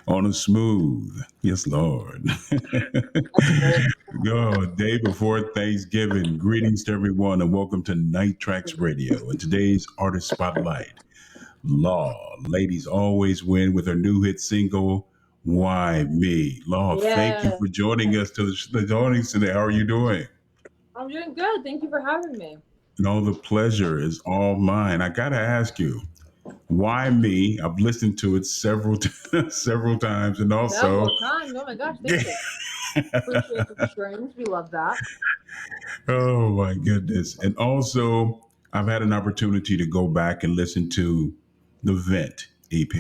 On a smooth. Yes, Lord. That's great. Oh, day before Thanksgiving. Greetings to everyone and welcome to Traxx Radio. And today's artist spotlight, Law. Ladies always win with her new hit single, Why Me? Law, thank you Yeah, for joining us to the audience today. How are you doing? I'm doing good. Thank you for having me. No, the pleasure is all mine. I got to ask you, why me? I've listened to it several times, and also, Several times. Oh my gosh, thank you. Appreciate the strings. We love that. oh my goodness, and also, I've had an opportunity to go back and listen to the Vent EP.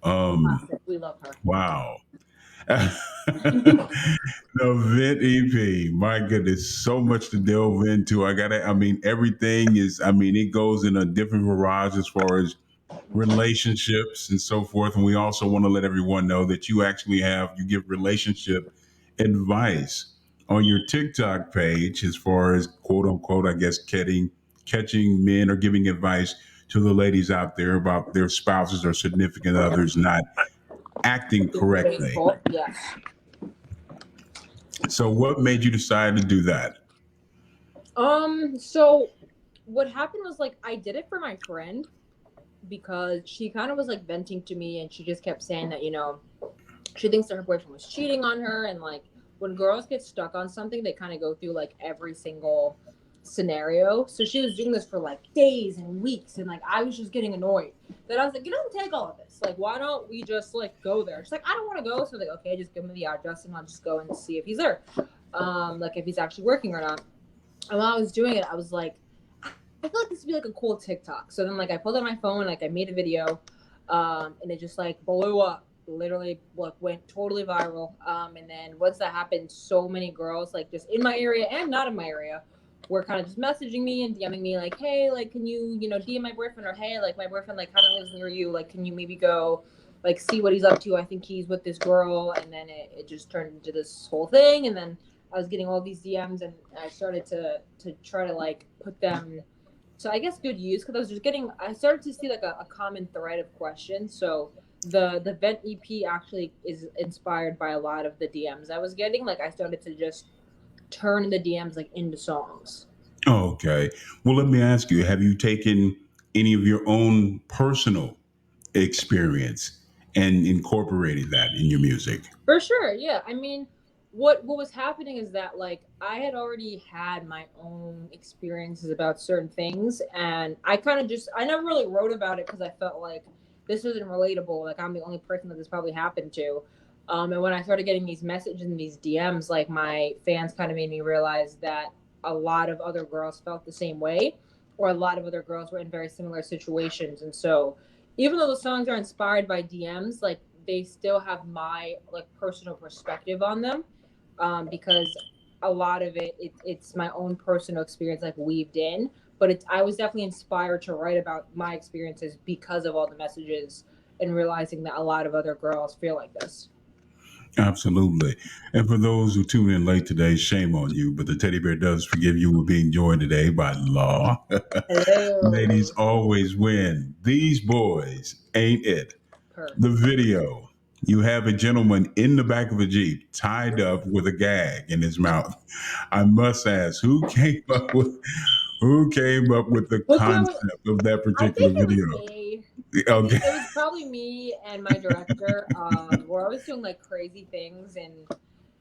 Um, Classic. We love her. wow. The Vent EP, my goodness, so much to delve into. I mean, everything is, I mean, it goes in a different barrage as far as relationships and so forth. And we also want to let everyone know that you give relationship advice on your TikTok page as far as quote unquote, I guess, catching men or giving advice to the ladies out there about their spouses or significant others not acting Being correctly. faithful. Yes. So what made you decide to do that? So what happened was like I did it for my friend because she kind of was like venting to me and she just kept saying that, she thinks that her boyfriend was cheating on her and like when girls get stuck on something they kind of go through like every single scenario. So she was doing this for like days and weeks and like I was just getting annoyed. Then I was like, you don't take all of this, like why don't we just like go there? She's like, I don't want to go. So like, okay, just give me the address and I'll just go and see if he's there, like if he's actually working or not. And while I was doing it I was like, I feel like this would be like a cool TikTok. So then like I pulled out my phone, like I made a video, and it just like blew up. Literally like went totally viral. And then once that happened, so many girls like just in my area and not in my area were kind of just messaging me and DMing me like, hey, like can you, DM my boyfriend, or hey, like my boyfriend like kind of lives near you, like can you maybe go like see what he's up to? I think he's with this girl. And then it just turned into this whole thing. And then I was getting all these DMs and I started to try to like put them so I guess good use because I started to see like a common thread of questions. So the vent EP actually is inspired by a lot of the DMs I was getting. Like I started to just turn the DMs like into songs. Okay. Well, let me ask you, have you taken any of your own personal experience and incorporated that in your music? For sure, yeah. I mean, what was happening is that like I had already had my own experiences about certain things, and I never really wrote about it because I felt like this isn't relatable. Like I'm the only person that this probably happened to. And when I started getting these messages and these DMs, like my fans kind of made me realize that a lot of other girls felt the same way, or a lot of other girls were in very similar situations, and so even though the songs are inspired by DMs, like they still have my like personal perspective on them, because a lot of it's my own personal experience like weaved in. But I was definitely inspired to write about my experiences because of all the messages and realizing that a lot of other girls feel like this. Absolutely. And for those who tune in late today, shame on you, but the teddy bear does forgive you for being joined today by Law. Ladies Hello. always win. These boys ain't it. Per. The video. You have a gentleman in the back of a Jeep tied up with a gag in his mouth. I must ask, who came up with the Which one was? concept of that I particular think it was video? me. Okay. It was probably me and my director. Where I was doing like crazy things, and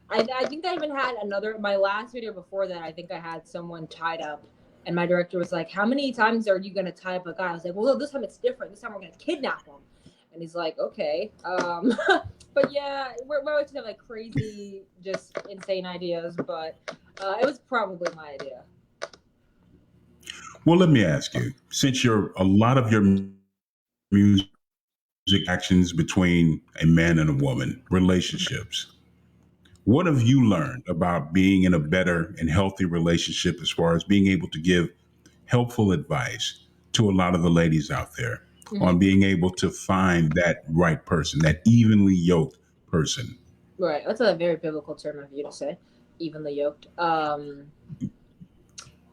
I think I even had my last video before that. I think I had someone tied up, and my director was like, "How many times are you gonna tie up a guy?" I was like, "Well, no, this time it's different. This time we're gonna kidnap him." And he's like, "Okay." But yeah, we're always have like crazy, just insane ideas. But it was probably my idea. Well, let me ask you, since a lot of your music actions between a man and a woman, relationships, what have you learned about being in a better and healthy relationship as far as being able to give helpful advice to a lot of the ladies out there on Hmm. being able to find that right person, that evenly yoked person? Right, that's a very biblical term of you to say, evenly yoked.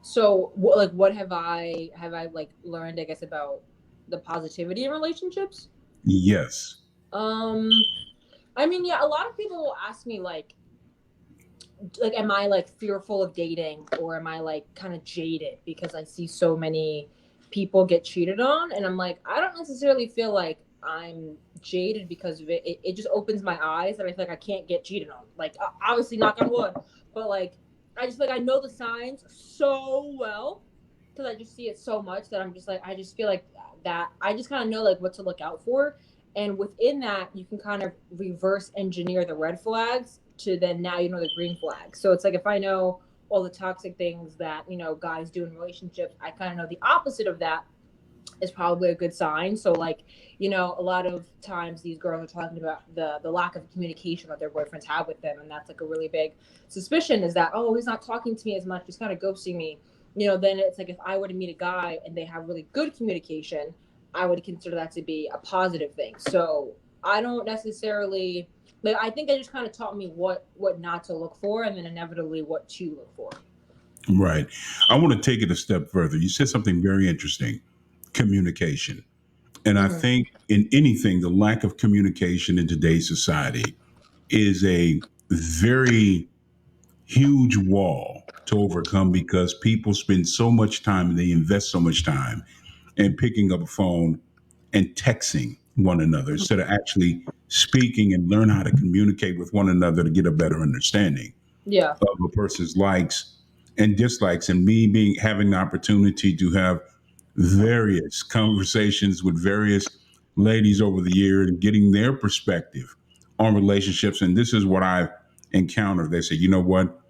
So, like, what have I like learned? I guess about the positivity in relationships. Yes. Um, I mean, yeah, a lot of people will ask me like am I like fearful of dating, or am I like kind of jaded because I see so many people get cheated on? And I'm like, I don't necessarily feel like I'm jaded because of it. It just opens my eyes that I feel like I can't get cheated on. Like obviously knock on wood, but like I just like I know the signs so well because I just see it so much that I'm just like I just feel like that I just kind of know like what to look out for, and within that you can kind of reverse engineer the red flags to then now you know the green flags. So it's like if I know all the toxic things that guys do in relationships, I kind of know the opposite of that is probably a good sign. So like a lot of times these girls are talking about the lack of communication that their boyfriends have with them, and that's like a really big suspicion, is that, oh, he's not talking to me as much, he's kind of ghosting me. Then it's like if I were to meet a guy and they have really good communication, I would consider that to be a positive thing. So I don't necessarily like, I think they just kind of taught me what not to look for, and then inevitably what to look for. Right. I want to take it a step further. You said something very interesting: communication. And I Mm-hmm. think in anything, the lack of communication in today's society is a very huge wall to overcome, because people spend so much time and they invest so much time in picking up a phone and texting one another instead of actually speaking and learn how to communicate with one another to get a better understanding Yeah. of a person's likes and dislikes. And me being having the opportunity to have various conversations with various ladies over the years and getting their perspective on relationships. And this is what I've encountered. They said, you know what?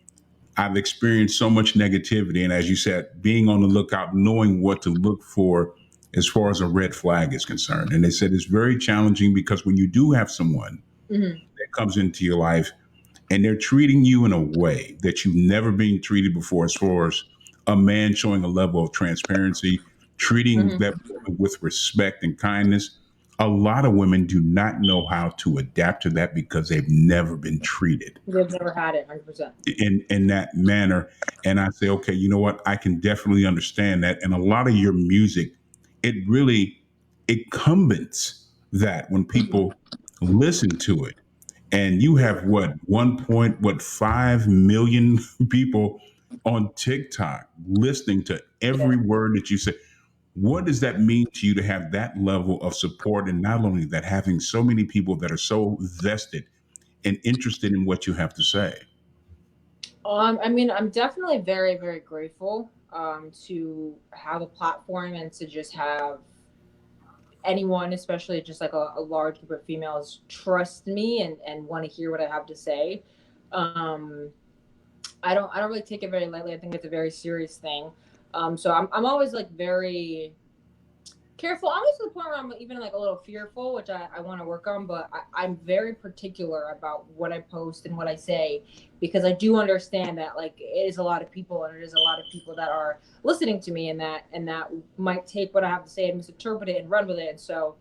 I've experienced so much negativity. And as you said, being on the lookout, knowing what to look for as far as a red flag is concerned. And they said it's very challenging because when you do have someone Mm-hmm. that comes into your life and they're treating you in a way that you've never been treated before, as far as a man showing a level of transparency, treating Mm-hmm. that woman with respect and kindness. A lot of women do not know how to adapt to that because they've never been treated They've never had it 100%. in that manner. And I say, okay, you know what? I can definitely understand that. And a lot of your music, it really incumbents that when Mm-hmm. people listen to it. And you have what, 1.5 million people on TikTok listening to Yeah. every word that you say. What does that mean to you to have that level of support? And not only that, having so many people that are so vested and interested in what you have to say? I mean, I'm definitely very, very grateful to have a platform and to just have anyone, especially just like a large group of females, trust me and want to hear what I have to say. Um, I don't really take it very lightly. I think it's a very serious thing. So I'm always like very careful, almost to the point where I'm even like a little fearful, which I want to work on. But I'm very particular about what I post and what I say, because I do understand that like it is a lot of people, and it is a lot of people that are listening to me, and that might take what I have to say and misinterpret it and run with it. And so,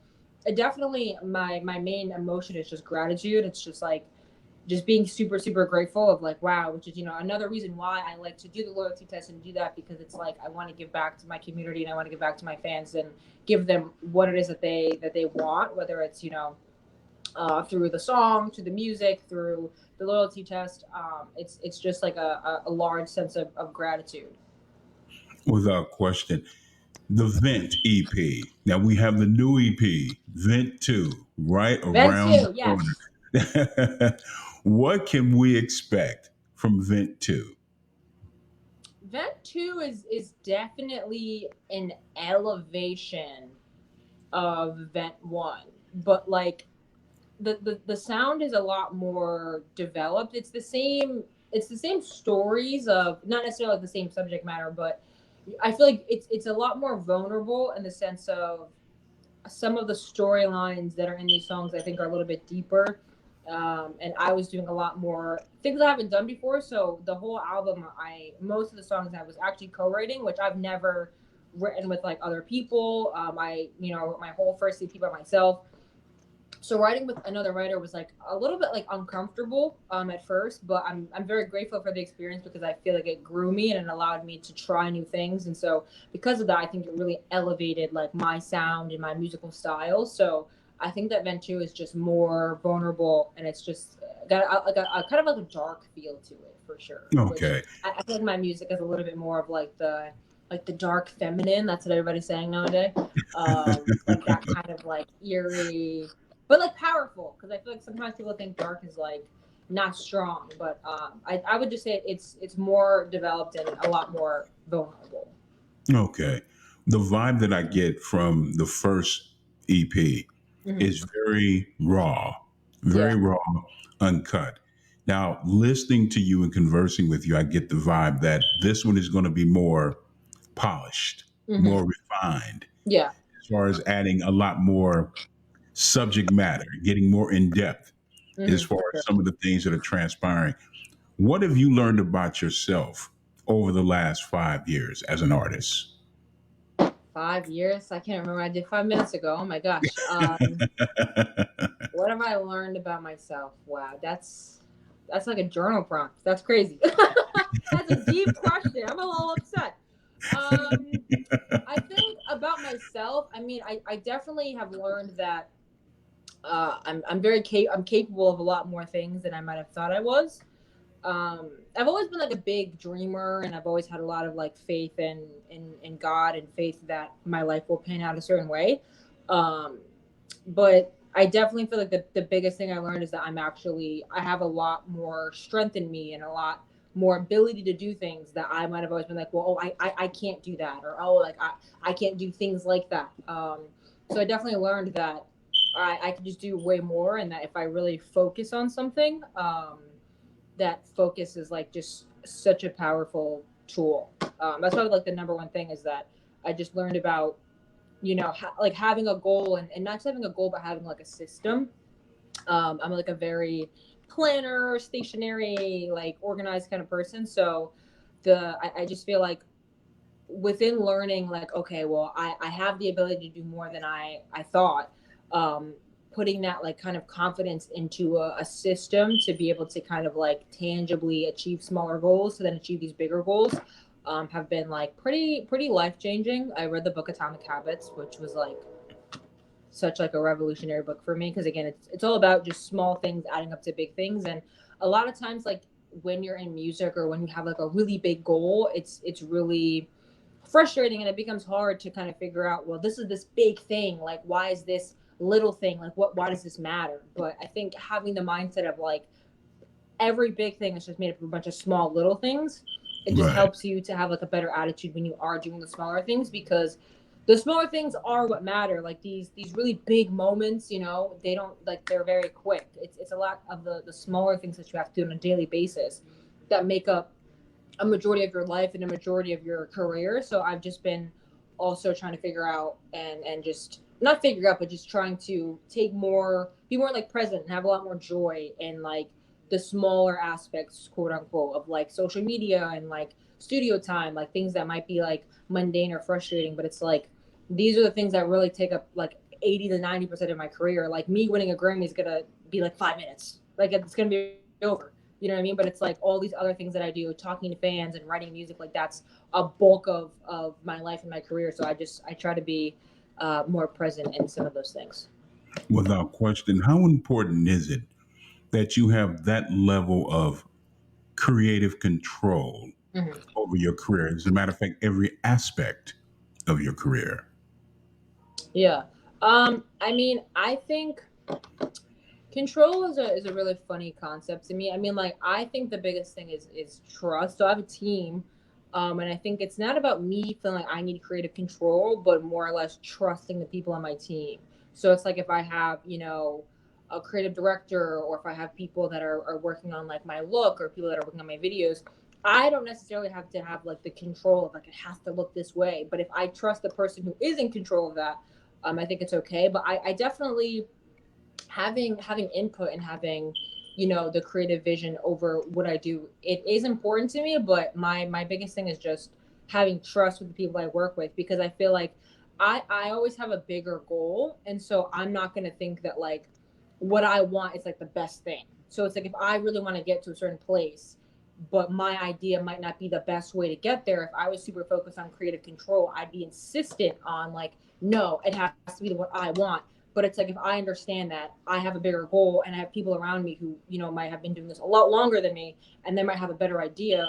definitely my main emotion is just gratitude. It's just like just being super super grateful of like wow, which is another reason why I like to do the loyalty test and do that, because it's like I want to give back to my community and I want to give back to my fans and give them what it is that they want, whether it's through the song, through the music, through the loyalty test. It's just like a large sense of gratitude. Without question. The Vent EP. Now we have the new EP, Vent 2, right Vent around the too, yes. corner. What can we expect from Vent 2? Vent 2 is definitely an elevation of Vent 1, but like the sound is a lot more developed. It's the same stories of not necessarily the same subject matter, but I feel like it's a lot more vulnerable in the sense of some of the storylines that are in these songs I think are a little bit deeper. And I was doing a lot more things I haven't done before. So the whole album, most of the songs I was actually co-writing, which I've never written with like other people. I wrote my whole first EP by myself. So writing with another writer was like a little bit like uncomfortable at first, but I'm very grateful for the experience because I feel like it grew me and it allowed me to try new things. And so because of that, I think it really elevated like my sound and my musical style. So I think that Vent 2 is just more vulnerable, and it's just got a kind of like a dark feel to it for sure. Which Okay. I feel like my music is a little bit more of like the dark feminine. That's what everybody's saying nowadays. Like that kind of like eerie, but like powerful. Because I feel like sometimes people think dark is like not strong, but I would just say it's more developed and a lot more vulnerable. Okay. The vibe that I get from the first EP Hmm. is very Yeah. raw, uncut. Now, listening to you and conversing with you, I get the vibe that this one is going to be more polished, Hmm. more refined, Yeah. as far as adding a lot more subject matter, getting more in depth as Hmm. far as some of the things that are transpiring. What have you learned about yourself over the last 5 years as an artist? 5 years. I can't remember what I did 5 minutes ago. Oh my gosh. What have I learned about myself? Wow, that's like a journal prompt. That's crazy. That's a deep question. I'm a little upset. Um, I think about myself. I mean, I definitely have learned that I'm capable of a lot more things than I might have thought I was. I've always been like a big dreamer, and I've always had a lot of like faith in God and faith that my life will pan out a certain way. Um, but I definitely feel like the biggest thing I learned is that I have a lot more strength in me and a lot more ability to do things that I might have always been like, well, oh, I can't do that, or oh, like I can't do things like that. So I definitely learned that I could just do way more, and that if I really focus on something, that focus is like just such a powerful tool. That's probably like the number one thing is that I just learned about, like having a goal, and not just having a goal, but having like a system. I'm like a very planner, stationary, like organized kind of person. So I just feel like within learning, like, okay, well, I have the ability to do more than I thought. Um, Putting that like kind of confidence into a system to be able to kind of like tangibly achieve smaller goals to then achieve these bigger goals, have been like pretty life changing. I read the book Atomic Habits, which was like such like a revolutionary book for me because again it's all about just small things adding up to big things. And a lot of times, like when you're in music or when you have like a really big goal, it's really frustrating, and it becomes hard to kind of figure out, well, this is this big thing, like why is this little thing, like why does this matter? But I think having the mindset of like every big thing is just made up of a bunch of small little things, it just Right. helps you to have like a better attitude when you are doing the smaller things, because the smaller things are what matter. Like these really big moments, they don't, like, they're very quick. It's a lot of the smaller things that you have to do on a daily basis that make up a majority of your life and a majority of your career. So I've just been also trying to figure out and just not figure out, but just trying to be more like present and have a lot more joy in like the smaller aspects, quote unquote, of like social media and like studio time, like things that might be like mundane or frustrating, but it's like these are the things that really take up like 80 to 90% of my career. Like me winning a Grammy is gonna be like 5 minutes. Like it's gonna be over. You know what I mean? But it's like all these other things that I do, talking to fans and writing music, like that's a bulk of my life and my career. So I try to be more present in some of those things. Without question, how important is it that you have that level of creative control Hmm. over your career? As a matter of fact, every aspect of your career. Yeah. I mean, I think control is a really funny concept to me. I mean, like I think the biggest thing is trust. So I have a team, and I think it's not about me feeling like I need creative control, but more or less trusting the people on my team. So it's like if I have, a creative director, or if I have people that are working on like my look, or people that are working on my videos, I don't necessarily have to have like the control of like it has to look this way. But if I trust the person who is in control of that, I think it's okay. But I definitely having input and having, the creative vision over what I do, it is important to me. But my biggest thing is just having trust with the people I work with, because I feel like I always have a bigger goal, and so I'm not going to think that like what I want is like the best thing. So it's like if I really want to get to a certain place, but my idea might not be the best way to get there, if I was super focused on creative control, I'd be insistent on like, no, it has to be what I want. But it's like if I understand that I have a bigger goal and I have people around me who, might have been doing this a lot longer than me and they might have a better idea,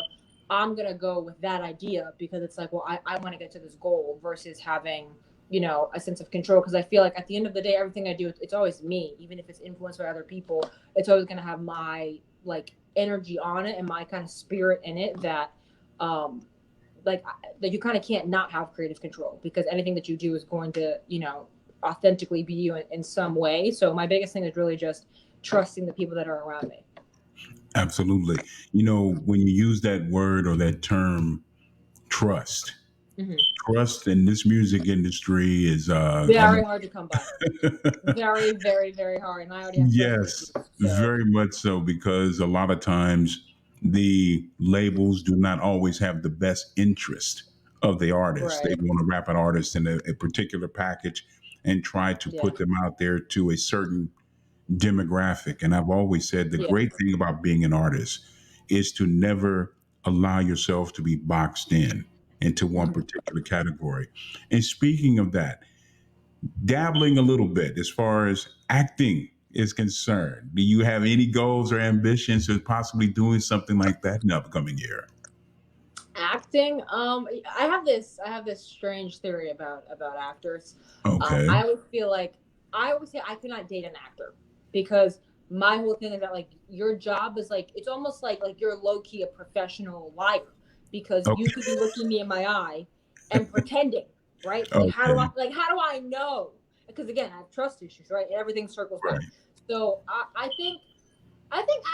I'm gonna go with that idea because it's like, well, I want to get to this goal versus having, a sense of control. Because I feel like at the end of the day, everything I do, it's always me. Even if it's influenced by other people, it's always gonna have my like energy on it and my kind of spirit in it that um like that you kind of can't not have creative control because anything that you do is going to authentically be you in some way. So my biggest thing is really just trusting the people that are around me. Absolutely. When you use that word or that term, trust, Hmm. trust in this music industry is, Very hard to come by. Very, very, very hard. And I already have trust yes, issues. So very much so, because a lot of times the labels do not always have the best interest of the artist. They right. want to wrap an artist in a particular package and try to Yeah. put them out there to a certain demographic. And I've always said the Yeah. great thing about being an artist is to never allow yourself to be boxed in into one Mhm. particular category. And speaking of that, dabbling a little bit as far as acting is concerned, do you have any goals or ambitions of possibly doing something like that in the upcoming year? Acting. I have this strange theory about actors. Okay. I always feel like I always say I could not date an actor because my whole thing is that like your job is like it's almost like you're low key a professional liar because you Okay. could be looking me in my eye and pretending, right? Like Okay. how do I know? Because again, I have trust issues, right? Everything circles back. Right. So I think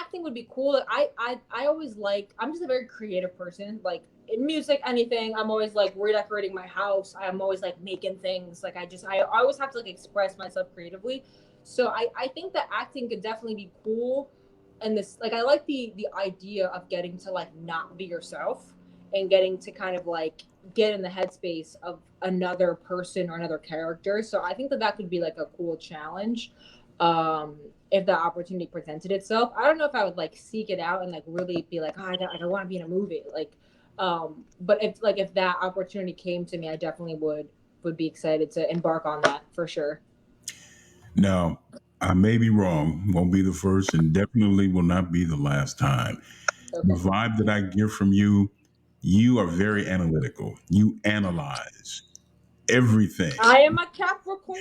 acting would be cool. Like, I always like. I'm just a very creative person. Like in music, anything. I'm always like redecorating my house. I'm always like making things. Like I always have to like express myself creatively. So I think that acting could definitely be cool. And this like I like the idea of getting to like not be yourself and getting to kind of like get in the headspace of another person or another character. So I think that that could be like a cool challenge. Um, if the opportunity presented itself. I don't know if I would like seek it out and like really be like, oh, I want to be in a movie. Like, but if that opportunity came to me, I definitely would be excited to embark on that for sure. Now, I may be wrong, won't be the first, and definitely will not be the last time. The Okay. vibe that I get from you, you are very analytical. You analyze everything. I am a Capricorn,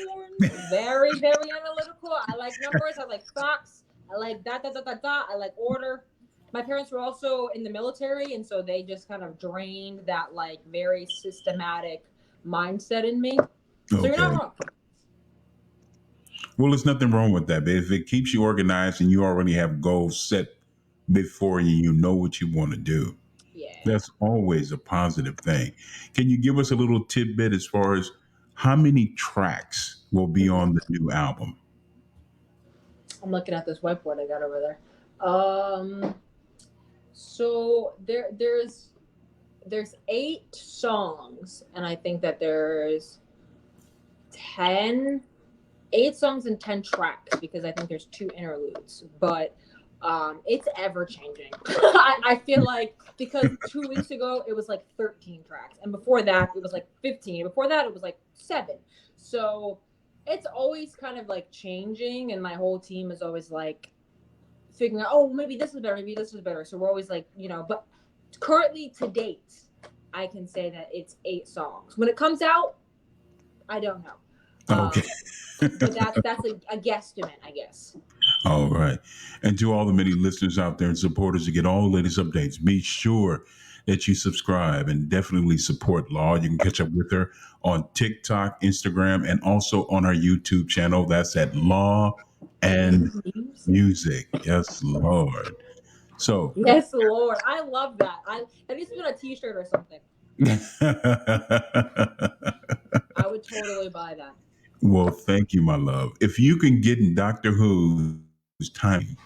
very, very analytical. I like numbers. I like facts. I like dot, dot, dot, dot, dot. I like order. My parents were also in the military, and so they just kind of drained that like very systematic mindset in me. So you're not Okay. wrong. Well, there's nothing wrong with that. But if it keeps you organized and you already have goals set before you, you know what you want to do. Yeah. That's always a positive thing. Can you give us a little tidbit as far as how many tracks will be on the new album? I'm looking at this whiteboard I got over there. Um, so there's 8 songs, and I think that there's 10 8 songs and 10 tracks because I think there's 2 interludes. But it's ever changing. I feel like because 2 weeks ago it was like 13 tracks, and before that it was like 15. Before that it was like 7. So it's always kind of like changing, and my whole team is always like figuring out, oh, maybe this is better, maybe this is better. So we're always like, but currently to date, I can say that it's 8 songs. When it comes out, I don't know. Okay. But that's a guesstimate, I guess. All right. And to all the many listeners out there and supporters to get all the latest updates, be sure that you subscribe and definitely support Law. You can catch up with her on TikTok, Instagram, and also on our YouTube channel. That's at Law and And music. Music. Yes, Lord. So, Yes, Lord. I love that. That needs to be on a t-shirt or something. I would totally buy that. well, thank you, my love. If you can get in Doctor Who's time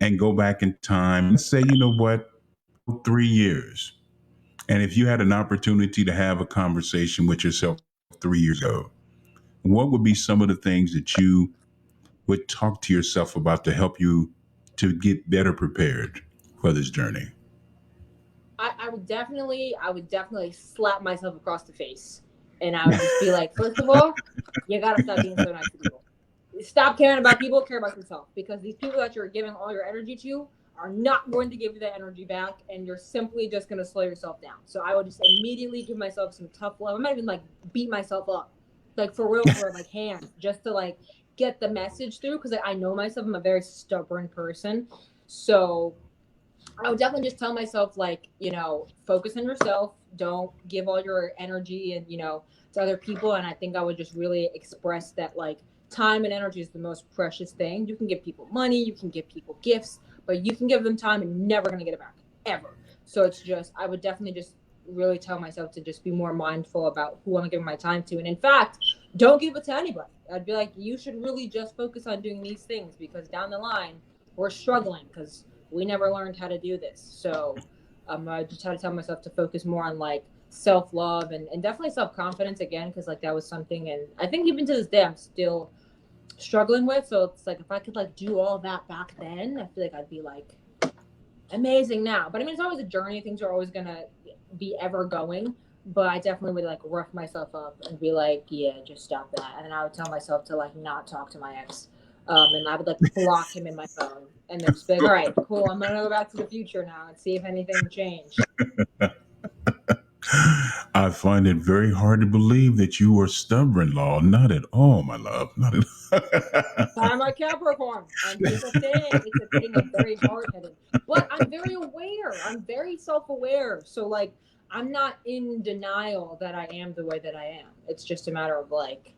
and go back in time, let's say, you know what, 3 years. And if you had an opportunity to have a conversation with yourself 3 years ago, what would be some of the things that you would talk to yourself about to help you to get better prepared for this journey? I would definitely slap myself across the face. And I would just be like, first of all, you gotta stop being so nice to people. Stop caring about people, care about yourself. Because these people that you're giving all your energy to are not going to give you that energy back, and you're simply just gonna slow yourself down. So I would just immediately give myself some tough love. I might even like beat myself up, like for real, for like hands, just to like get the message through. Because like, I know myself, I'm a very stubborn person, so I would definitely just tell myself, like, focus on yourself. Don't give all your energy and, to other people. And I think I would just really express that, like, time and energy is the most precious thing. You can give people money, you can give people gifts, but you can give them time and never going to get it back, ever. So it's just, I would definitely just really tell myself to just be more mindful about who I'm giving my time to. And in fact, don't give it to anybody. I'd be like, you should really just focus on doing these things, because down the line, we're struggling because we never learned how to do this. So I just had to tell myself to focus more on like self love and definitely self confidence again, because like that was something, and I think even to this day I'm still struggling with. So it's like if I could like do all that back then, I feel like I'd be like amazing now. But I mean, it's always a journey. Things are always gonna be ever going. But I definitely would like rough myself up and be like, yeah, just stop that. And then I would tell myself to like not talk to my ex. And I would like block him in my phone and then just be like, all right, cool. I'm gonna go back to the future now and see if anything changed. I find it very hard to believe that you are stubborn, Law. Not at all, my love. Not at I'm a Capricorn. It's a thing. It's a thing. I'm very hard headed, but I'm very aware. I'm very self aware. So like, I'm not in denial that I am the way that I am. It's just a matter of like,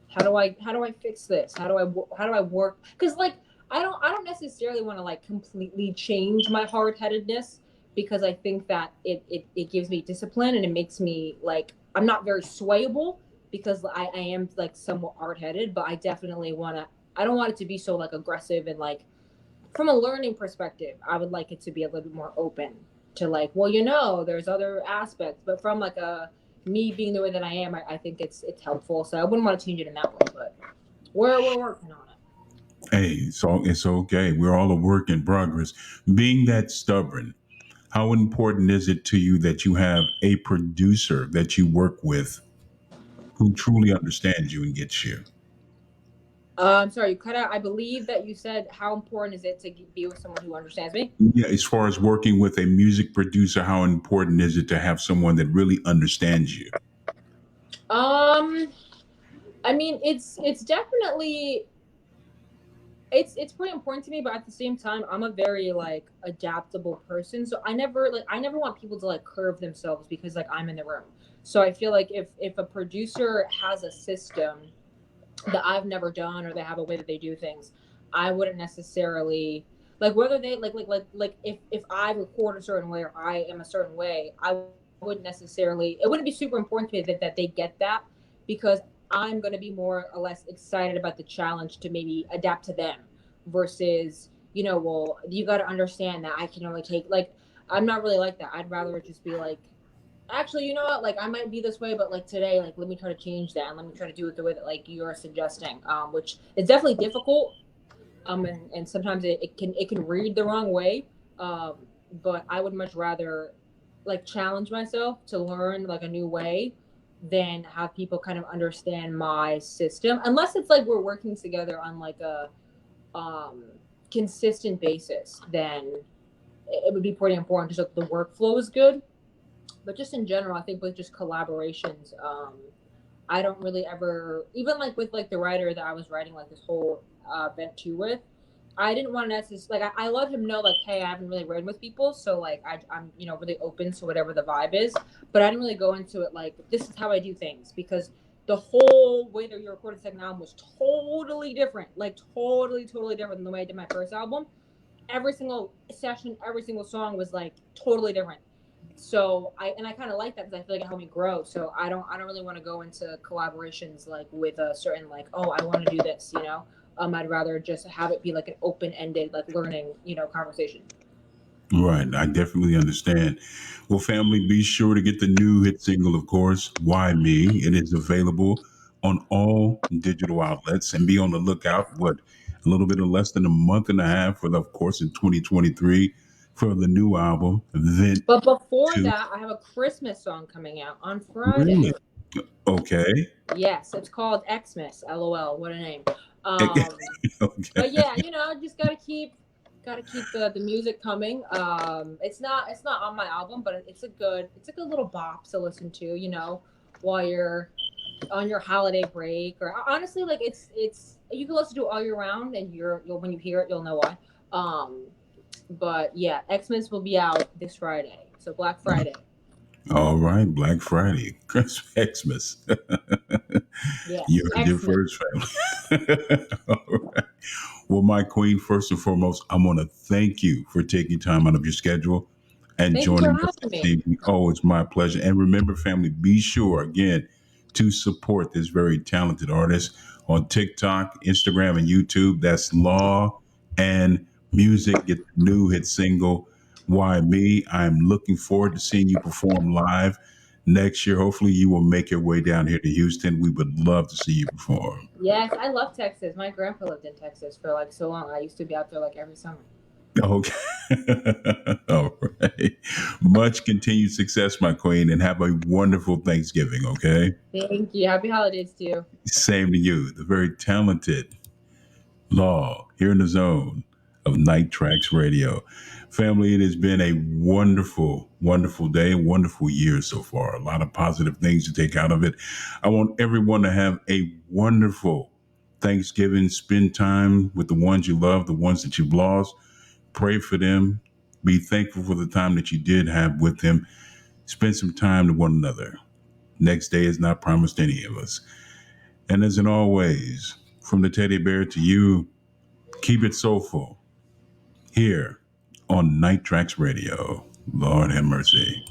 how do I fix this? How do I work? Because like, I don't necessarily want to like completely change my hard headedness, because I think that it gives me discipline and it makes me like I'm not very swayable, because I am like somewhat hard headed, but I definitely want to. I don't want it to be so like aggressive, and like from a learning perspective, I would like it to be a little bit more open to like, well, there's other aspects, but from like a me being the way that I am, I think it's helpful. So I wouldn't want to change it in that way, but we're working on it. hey, so it's okay. We're all a work in progress. Being that stubborn, how important is it to you that you have a producer that you work with who truly understands you and gets you? Sorry, you cut out. I believe that you said how important is it to be with someone who understands me? Yeah, as far as working with a music producer, how important is it to have someone that really understands you? Um, I mean, it's definitely it's pretty important to me, but at the same time, I'm a very like adaptable person. So I never want people to like curve themselves because like I'm in the room. So I feel like if a producer has a system that I've never done, or they have a way that they do things, I wouldn't necessarily like whether they like if I record a certain way or I am a certain way, I wouldn't necessarily it wouldn't be super important to me that they get that, because I'm going to be more or less excited about the challenge to maybe adapt to them versus, well, you got to understand that I can only take like I'm not really like that. I'd rather just be like, actually, you know what, like I might be this way, but like today, like let me try to change that and let me try to do it the way that like you're suggesting, which is definitely difficult, and sometimes it can read the wrong way, um but I would much rather like challenge myself to learn like a new way than have people kind of understand my system, unless it's like we're working together on like a um consistent basis. Then it would be pretty important just so the workflow is good. But just in general, I think with just collaborations, I don't really ever, even like with like the writer that I was writing like this whole vent to with, I didn't want to necessarily like I let him know like, hey, I haven't really written with people, so like I'm really open to whatever the vibe is, but I didn't really go into it like this is how I do things, because the whole way that you recorded the second album was totally different, like totally different than the way I did my first album. Every single session, every single song was like totally different. So I kind of like that because I feel like it helped me grow. So I don't really want to go into collaborations like with a certain like, oh, I want to do this. I'd rather just have it be like an open ended like learning conversation. Right. I definitely understand. Well, family, be sure to get the new hit single, of course, Why Me? It is available on all digital outlets, and be on the lookout. A little bit of less than a month and a half for of course, in 2023 for the new album, Vent But before 2. that, I have a Christmas song coming out on Friday. Really? Okay. Yes, it's called Xmas. LOL. What a name. Um, but Okay. yeah, just gotta keep the music coming. It's not on my album, but it's a good little bop to listen to. While you're on your holiday break, or honestly, like it's you can listen to it all year round, and you'll when you hear it, you'll know why. Um, but yeah, Xmas will be out this Friday, so Black Friday. All right. Black Friday, Christmas, Xmas. You Yes, heard your Xmas. first family. All right. Well, my queen, first and foremost, I want to thank you for taking time out of your schedule and Thank you for joining us having this me. evening. Oh, it's my pleasure. And remember, family, be sure again to support this very talented artist on TikTok, Instagram, and YouTube. That's Law and Music. Get the new hit single, Why Me? I'm looking forward to seeing you perform live next year. Hopefully, you will make your way down here to Houston. We would love to see you perform. Yes, I love Texas. My grandpa lived in Texas for like so long. I used to be out there like every summer. Okay. All right. Much continued success, my queen, and have a wonderful Thanksgiving, okay? Thank you. Happy holidays to you. Same to you, the very talented Law here in the zone of Night Traxx Radio. Family, it has been a wonderful, wonderful day, wonderful year so far. A lot of positive things to take out of it. I want everyone to have a wonderful Thanksgiving. Spend time with the ones you love, the ones that you've lost. Pray for them. Be thankful for the time that you did have with them. Spend some time to one another. Next day is not promised to any of us. And as in always, from the teddy bear to you, keep it soulful here on Night Traxx Radio. Lord have mercy.